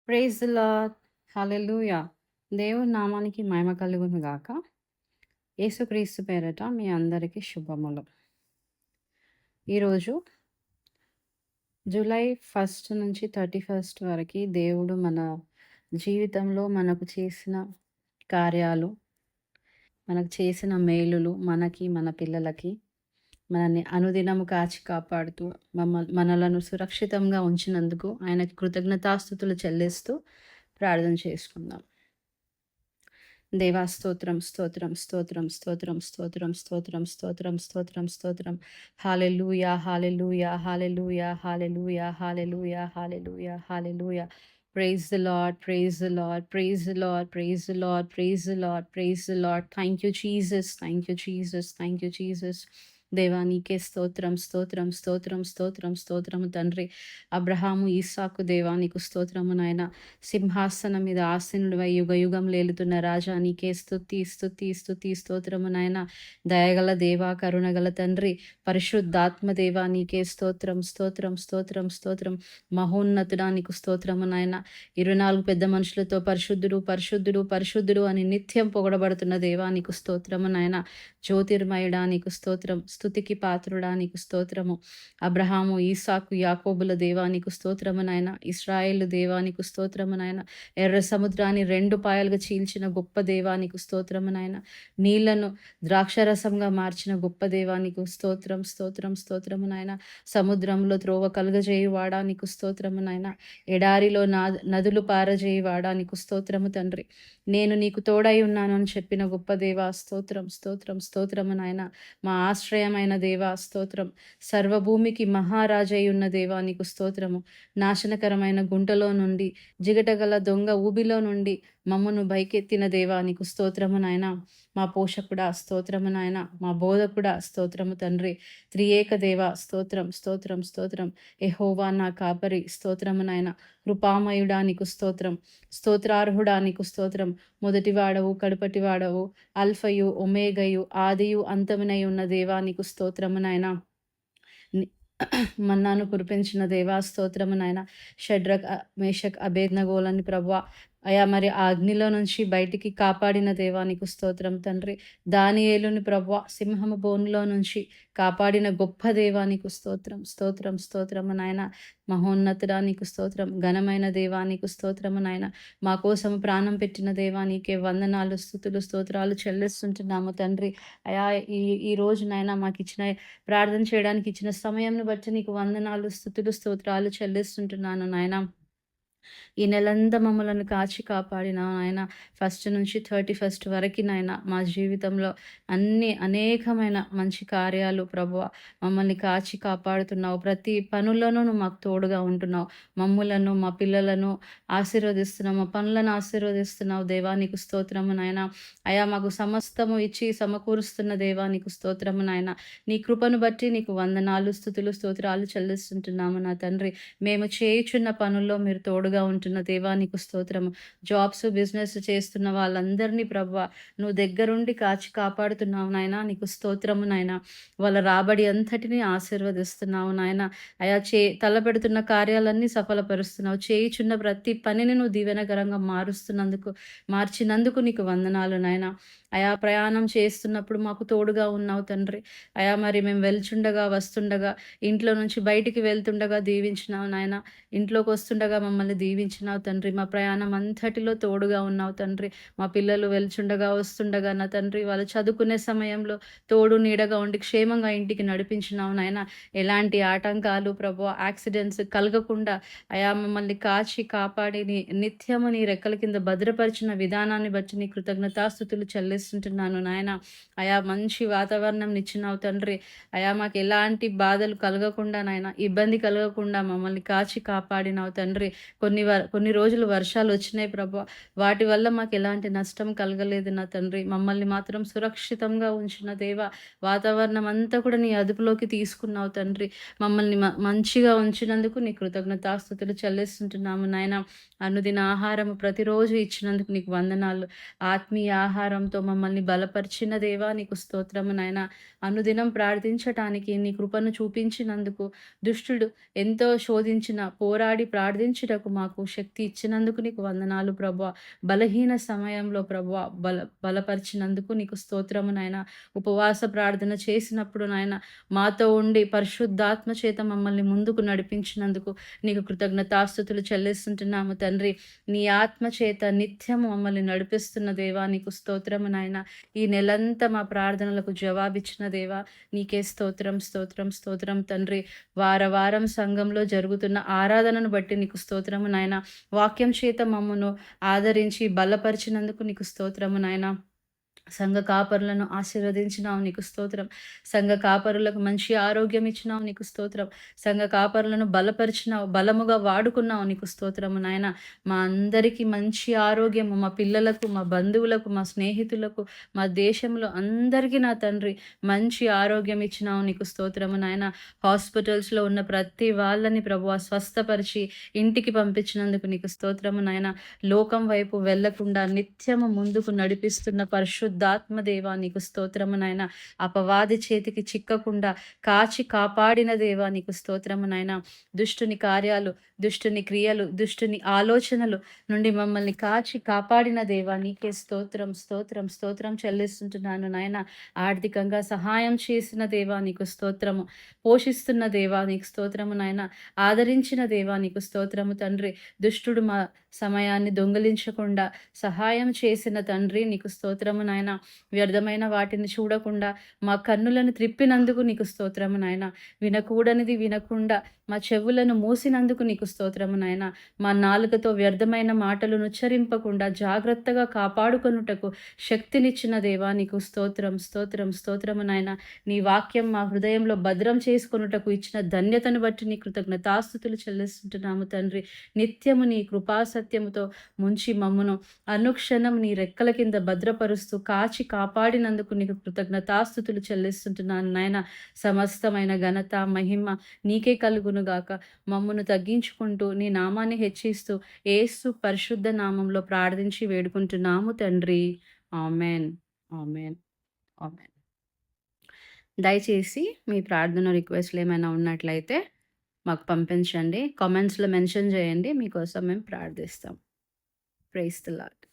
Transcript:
Praise the lord. హల్లెలూయా! దేవుని నామానికి మహిమ కలుగును గాక. యేసుక్రీస్తు పేరట మీ అందరికీ శుభములు. ఈరోజు జూలై 1 నుంచి 31 వరకి దేవుడు మన జీవితంలో మనకు చేసిన కార్యాలు, మనకు చేసిన మేలులు, మనకి, మన పిల్లలకి, మనల్ని అనుదినము కాచి కాపాడుతూ, మనలను సురక్షితంగా ఉంచినందుకు ఆయనకి కృతజ్ఞతాస్తుతులు చెల్లిస్తూ ప్రార్థన చేసుకుందాం. దేవా స్తోత్రం, స్తోత్రం, స్తోత్రం, స్తోత్రం, స్తోత్రం, స్తోత్రం, స్తోత్రం, స్తోత్రం, స్తోత్రం. హల్లెలూయా, హల్లెలూయా, హల్లెలూయా, హల్లెలూయా, హల్లెలూయా, హల్లెలూయా, హల్లెలూయా. Praise the Lord, praise the Lord, praise the Lord, praise the Lord, praise the Lord, praise the Lord. Thank you, Jesus. Thank you, Jesus. Thank you, Jesus. దేవా నీకే స్తోత్రం, స్తోత్రం, స్తోత్రం, స్తోత్రం, స్తోత్రము తండ్రి. అబ్రహాము, ఈసాకు దేవా నీకు స్తోత్రము నాయన. సింహాసనం మీద ఆసీనుడివై యుగయుగం లేలుతున్న రాజా నీకే స్తుతి, స్తుతి, స్తుతి, స్తోత్రము నాయన. దయగల దేవా, కరుణగల తండ్రి, పరిశుద్ధాత్మ దేవా నీకే స్తోత్రం, స్తోత్రం, స్తోత్రం, స్తోత్రం. మహోన్నతుడా నీకు స్తోత్రము నాయన. 24 పెద్ద మనుషులతో పరిశుద్ధుడు, పరిశుద్ధుడు, పరిశుద్ధుడు అని నిత్యం పొగడబడుతున్న దేవా నీకు స్తోత్రము నాయన. జ్యోతిర్మయుడా నీకు స్తోత్రం, స్తుతికి పాత్రుడా నీకు స్తోత్రము. అబ్రహాము, ఈసాకు, యాకోబుల దేవా నీకు స్తోత్రము నాయన. ఇశ్రాయేలు దేవా నీకు స్తోత్రము నాయన. ఎర్ర సముద్రాన్ని 2 పాయలుగా చీల్చిన గొప్ప దేవా నీకు స్తోత్రము నాయన. నీళ్లను ద్రాక్షరసంగా మార్చిన గొప్ప దేవా నీకు స్తోత్రం, స్తోత్రం, స్తోత్రము నాయన. సముద్రంలో త్రోవ కలుగజేయువాడా నీకు స్తోత్రము నాయన. ఎడారిలో నదులు పారజేయువాడా నీకు స్తోత్రము తండ్రి. నేను నీకు తోడై ఉన్నాను అని చెప్పిన గొప్ప దేవా స్తోత్రం, స్తోత్రం, స్తోత్రము నాయన. మా ఆశ్రయమైన దేవా స్తోత్రం. సర్వభూమికి మహారాజై ఉన్న దేవా నీకు స్తోత్రము. నాశనకరమైన గుంటలో నుండి, జిగటగల దొంగ ఊబిలో నుండి మమ్మను బైకెత్తిన దేవా నీకు స్తోత్రము నాయన. మా పోషకుడా స్తోత్రము నాయన. మా బోధకుడా స్తోత్రము తండ్రి. త్రియేక దేవా స్తోత్రం, స్తోత్రం, స్తోత్రం. యెహోవా నా కాపరి స్తోత్రము నాయన. కృపామయుడా నీకు స్తోత్రం. స్తోత్రార్హుడా నీకు స్తోత్రం. మొదటివాడవు, కడపటివాడవు, అల్ఫయు, ఒమేగయు, ఆదియు, అంతమునై ఉన్న దేవా నీకు స్తోత్రము నాయన. మన్నాను కురిపించిన దేవా స్తోత్రము నాయన. షడ్రక్, మేషక్, అబేద్నగోలని ప్రభువా అయా మరి ఆ అగ్నిలో నుంచి బయటికి కాపాడిన దేవా నీకు స్తోత్రం తండ్రి. దానియేలుని ప్రభువా సింహము బోనులో నుంచి కాపాడిన గొప్ప దేవా నీకు స్తోత్రం, స్తోత్రం, స్తోత్రము నాయన. మహోన్నతుడా నీకు స్తోత్రం. ఘనమైన దేవా నీకు స్తోత్రము నాయన. మా కోసం ప్రాణం పెట్టిన దేవా నీకే వందనాలు, స్తుతులు, స్తోత్రాలు చెల్లిస్తుంటున్నాము తండ్రి. అయా ఈ రోజు నాయన మాకు ఇచ్చిన ప్రార్థన చేయడానికి ఇచ్చిన సమయంను బట్టి నీకు వందనాలు, స్తుతులు, స్తోత్రాలు చెల్లిస్తుంటున్నాను నాయన. ఈ నెలంతా మమ్మలను కాచి కాపాడిన నాయన. 1 నుంచి 31 వరకు నాయన మా జీవితంలో అనేకమైన మంచి కార్యాలు ప్రభువా మమ్మల్ని కాచి కాపాడుతున్నావు. ప్రతి పనుల్లోనూ నువ్వు మాకు తోడుగా ఉంటున్నావు. మమ్ములను, మా పిల్లలను ఆశీర్వదిస్తున్నావు. మా పనులను ఆశీర్వదిస్తున్నావు దేవా నీకు స్తోత్రము నాయన. అయా మాకు సమస్తము ఇచ్చి సమకూరుస్తున్న దేవా నీకు స్తోత్రము నాయన. నీ కృపను బట్టి నీకు వందనాలు, స్తుతులు, స్తోత్రాలు చెల్లిస్తుంటున్నాము నా తండ్రి. మేము చేయుచున్న పనుల్లో మీరు తోడుగా ఉంటున్న దేవా నీకు స్తోత్రము. జాబ్స్, బిజినెస్ చేస్తున్న వాళ్ళందరినీ ప్రభువా నువ్వు దగ్గరుండి కాచి కాపాడుతున్నావు నాయన. నీకు స్తోత్రము నాయన. వాళ్ళ రాబడి అంతటిని ఆశీర్వదిస్తున్నావు నాయన. అయా తలపెడుతున్న కార్యాలన్నీ సఫలపరుస్తున్నావు. చేయుచున్న ప్రతి పనిని నువ్వు దీవెనకరంగా మార్చినందుకు నీకు వందనాలు నాయన. అయా ప్రయాణం చేస్తున్నప్పుడు మాకు తోడుగా ఉన్నావు తండ్రి. అయా మరి మేము వెళ్చుండగా, వస్తుండగా, ఇంట్లో నుంచి బయటికి వెళ్తుండగా దీవించినావు నాయన. ఇంట్లోకి వస్తుండగా మమ్మల్ని దీవించినావు తండ్రి. మా ప్రయాణం అంతటిలో తోడుగా ఉన్నావు తండ్రి. మా పిల్లలు వెళ్చుండగా, వస్తుండగా నా తండ్రి వాళ్ళు చదువుకునే సమయంలో తోడు నీడగా ఉండి క్షేమంగా ఇంటికి నడిపించినావు నాయన. ఎలాంటి ఆటంకాలు ప్రభువా యాక్సిడెంట్స్ కలగకుండా అయా మమ్మల్ని కాచి కాపాడి నిత్యము నీ రెక్కల కింద భద్రపరిచిన విధానాన్ని బట్టి నీ కృతజ్ఞతాస్తుతులు చెల్లిస్తుంటున్నాను నాయన. అయా మంచి వాతావరణం ఇచ్చినావు తండ్రి. అయా మాకు ఎలాంటి బాధలు కలగకుండా నాయన, ఇబ్బంది కలగకుండా మమ్మల్ని కాచి కాపాడినావు తండ్రి. కొన్ని రోజులు వర్షాలు వచ్చినాయి ప్రభా. వాటి వల్ల మాకు ఎలాంటి నష్టం కలగలేదు నా తండ్రి. మమ్మల్ని మాత్రం సురక్షితంగా ఉంచిన దేవా. వాతావరణం అంతా కూడా నీ అదుపులోకి తీసుకున్నావు తండ్రి. మమ్మల్ని మంచిగా ఉంచినందుకు నీ కృతజ్ఞతాస్తుతులు చెల్లిస్తుంటున్నాము నాయన. అనుదిన ఆహారం ప్రతిరోజు ఇచ్చినందుకు నీకు వందనాలు. ఆత్మీయ ఆహారంతో మమ్మల్ని బలపరిచిన దేవా నీకు స్తోత్రము నాయన. అనుదినం ప్రార్థించటానికి నీ కృపను చూపించినందుకు, దుష్టుడు ఎంతో శోధించిన, పోరాడి ప్రార్థించుటకు మాకు శక్తి ఇచ్చినందుకు నీకు వందనాలు ప్రభువా. బలహీన సమయంలో ప్రభువా బలపరిచినందుకు నీకు స్తోత్రము నాయన. ఉపవాస ప్రార్థన చేసినప్పుడు నాయన మాతో ఉండి పరిశుద్ధాత్మ చేత మమ్మల్ని ముందుకు నడిపించినందుకు నీకు కృతజ్ఞతాస్తుతులు చెల్లిస్తుంటున్నాము తండ్రి. నీ ఆత్మ చేత నిత్యము మమ్మల్ని నడిపిస్తున్న దేవా నీకు స్తోత్రము నాయన. ఈ నెలంతా మా ప్రార్థనలకు జవాబిచ్చిన దేవా నీకే స్తోత్రం స్తోత్రం స్తోత్రం తండ్రి. వారం సంఘంలో జరుగుతున్న ఆరాధనను బట్టి నీకు స్తోత్రము నాయన. వాక్యం చేత మమ్మను ఆదరించి బలపరిచినందుకు నీకు స్తోత్రము నాయన. సంఘ కాపరులను ఆశీర్వదించినావు నీకు స్తోత్రం. సంఘ కాపరులకు మంచి ఆరోగ్యం ఇచ్చినావు నీకు స్తోత్రం. సంఘ కాపరులను బలపరిచినావు, బలముగా వాడుకున్నావు నీకు స్తోత్రము నాయన. మా అందరికీ మంచి ఆరోగ్యము, మా పిల్లలకు, మా బంధువులకు, మా స్నేహితులకు, మా దేశంలో అందరికీ నా తండ్రి మంచి ఆరోగ్యం ఇచ్చినావు నీకు స్తోత్రము నాయన. హాస్పిటల్స్లో ఉన్న ప్రతి వాళ్ళని ప్రభువా స్వస్థపరిచి ఇంటికి పంపించినందుకు నీకు స్తోత్రము నాయన. లోకం వైపు వెళ్లకుండా నిత్యము ముందుకు నడిపిస్తున్న పరిశుద్ధాత్మ దేవా నీకు స్తోత్రము నాయన. అపవాది చేతికి చిక్కకుండా కాచి కాపాడిన దేవా నీకు స్తోత్రము నాయన. దుష్టుని కార్యాలు, దుష్టుని క్రియలు, దుష్టుని ఆలోచనలు నుండి మమ్మల్ని కాచి కాపాడిన దేవా నీకే స్తోత్రం స్తోత్రం స్తోత్రం చెల్లిస్తుంటున్నాను నాయన. ఆర్థికంగా సహాయం చేసిన దేవా నీకు స్తోత్రము. పోషిస్తున్న దేవా నీకు స్తోత్రము నాయన. ఆదరించిన దేవా నీకు స్తోత్రము తండ్రి. దుష్టుడు మా సమయాన్ని దొంగిలించకుండా సహాయం చేసిన తండ్రి నీకు స్తోత్రము నాయన. వ్యర్థమైన వాటిని చూడకుండా మా కన్నులను త్రిప్పినందుకు నీకు స్తోత్రము నాయన. వినకూడనిది వినకుండా మా చెవులను మూసినందుకు నీకు స్తోత్రము నాయన. మా నాలుకతో వ్యర్థమైన మాటలను ఉచ్చరింపకుండా జాగ్రత్తగా కాపాడుకొనుటకు శక్తినిచ్చిన దేవా నీకు స్తోత్రం స్తోత్రం స్తోత్రము నాయన. నీ వాక్యం మా హృదయంలో భద్రం చేసుకొనుటకు ఇచ్చిన ధన్యతను బట్టి నీ కృతజ్ఞతాస్తుతులు చెల్లిస్తుంటున్నాము తండ్రి. నిత్యము నీ కృపాసత్యముతో ముంచి మమ్మును అనుక్షణం నీ రెక్కల కింద భద్రపరుస్తూ కాచి కాపాడినందుకు నీకు కృతజ్ఞతాస్తుతులు చెల్లిస్తుంటున్నాను నాయన. సమస్తమైన ఘనత మహిమ నీకే కలుగునుగాక. మమ్మును తగ్గించుకుంటూ నీ నామాన్ని హెచ్చిస్తూ యేసు పరిశుద్ధ నామంలో ప్రార్థించి వేడుకుంటున్నాము తండ్రి. Amen amen amen. దయచేసి మీ ప్రార్థన రిక్వెస్ట్లు ఏమైనా ఉన్నట్లయితే మాకు పంపించండి. కామెంట్స్లో మెన్షన్ చేయండి. మీకోసం మేము ప్రార్థిస్తాం. Praise the lord.